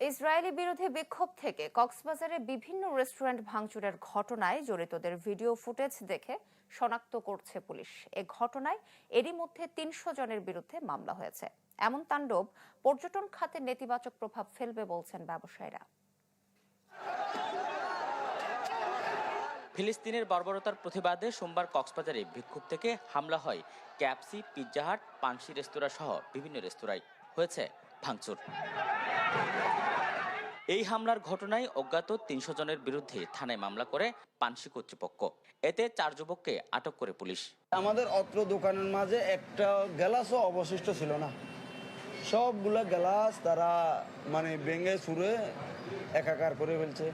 Israeli বিরোধী বিক্ষোভ থেকে কক্সবাজারে বিভিন্ন রেস্টুরেন্ট ভাঙচুরের ঘটনায় জড়িতদের ভিডিও ফুটেজ দেখে শনাক্ত করছে পুলিশ। এ ঘটনায় এরই মধ্যে ৩০০ জনের বিরুদ্ধে মামলা হয়েছে। এমন তাণ্ডব পর্যটন খাতে নেতিবাচক প্রভাব ফেলবে বলছেন ব্যবসায়ীরা। ফিলিস্তিনের বর্বরতার প্রতিবাদে সোমবার কক্সবাজারে বিক্ষোভ থেকে হামলা হয় ক্যাপসি, পিৎজা হাট, পানসি রেস্তোরাঁ সহ বিভিন্ন রেস্তোরাঁয় হয়েছে ভাঙচুর। এই হামলার ঘটনায় অজ্ঞাত ৩০০ জনের বিরুদ্ধে থানায় মামলা করে পানসি কর্তৃপক্ষ। এতে ৪ যুবককে আটক করে পুলিশ। আমাদের অত্র দোকানের মাঝে একটা গ্লাসও অবশিষ্ট ছিল না। সবগুলা গ্লাস তারা ভেঙে ছুঁড়ে একাকার করে ফেলছে।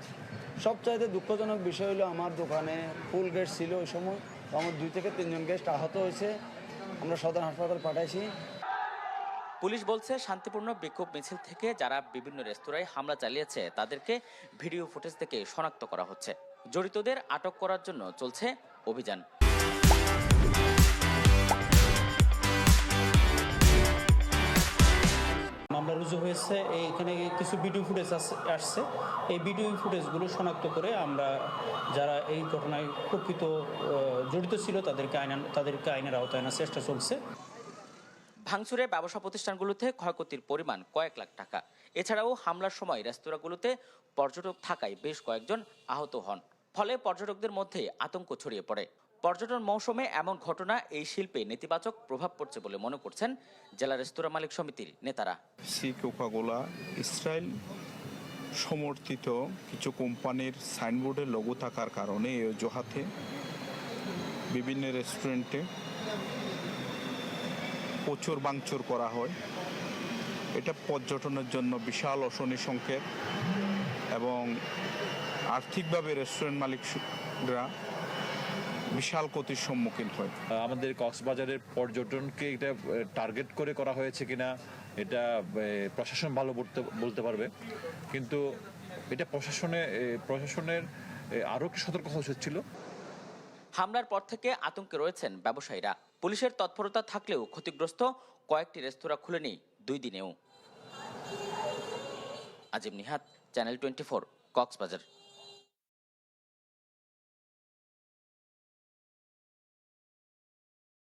সবচাইতে দুঃখজনক বিষয় হলো আমার দোকানে ফুল গেস্ট ছিল ওই সময়। আমার 2 থেকে 3 জন গেস্ট আহত হয়েছে। আমরা সদর হাসপাতাল পাঠাইছি। পুলিশ বলছে, শান্তিপূর্ণ বিক্ষোভ মিছিল থেকে যারা বিভিন্ন রেস্তোরাঁয় হামলা চালিয়েছে তাদেরকে ভিডিও ফুটেজ থেকে শনাক্ত করা হচ্ছে। জড়িতদের আটক করার জন্য চলছে অভিযান। মামলা রুজু হয়েছে। এখানে কিছু ভিডিও ফুটেজ আসছে। এই ভিডিও ফুটেজগুলো শনাক্ত করে আমরা যারা এই ঘটনায় প্রকৃত জড়িত ছিল তাদেরকে আইনের আওতায় আনার চেষ্টা চলছে। ভাঙচুরে ব্যবসা প্রতিষ্ঠানগুলোতে ক্ষয়ক্ষতির পরিমাণ কয়েক লাখ টাকা। এছাড়াও হামলার সময় রেস্তোরাঁগুলোতে পর্যটক থাকায় বেশ কয়েকজন আহত হন। ফলে পর্যটকদের মধ্যে আতঙ্ক ছড়িয়ে পড়ে। পর্যটন মৌসুমে এমন ঘটনা এই শিল্পে নেতিবাচক প্রভাব পড়ছে বলে মনে করছেন জেলা রেস্তোরাঁ মালিক সমিতির নেতারা। কোকা-কোলা ইসরায়েল সমর্থিত কিছু কোম্পানির সাইনবোর্ডে লোগো থাকার কারণে এই অজুহাতে বিভিন্ন রেস্টুরেন্টে প্রচুর ভাঙচুর করা হয়। এটা পর্যটনের জন্য বিশাল অশনি সংকেত এবং আর্থিকভাবে রেস্টুরেন্ট মালিকরা বিশাল ক্ষতির সম্মুখীন হয়। আমাদের কক্সবাজারের পর্যটনকে এটা টার্গেট করে করা হয়েছে কিনা এটা প্রশাসন ভালো বলতে পারবে, কিন্তু এটা প্রশাসনের আরও একটু সতর্ক হওয়া উচিত ছিল। হামলার পর থেকে আতঙ্কে রয়েছেন ব্যবসায়ীরা। পুলিশের তৎপরতা থাকলেও ক্ষতিগ্রস্ত কয়েকটি রেস্তোরাঁ খুলেনি 2 দিনেও। আজিম নিহাত, চ্যানেল 24, কক্সবাজার।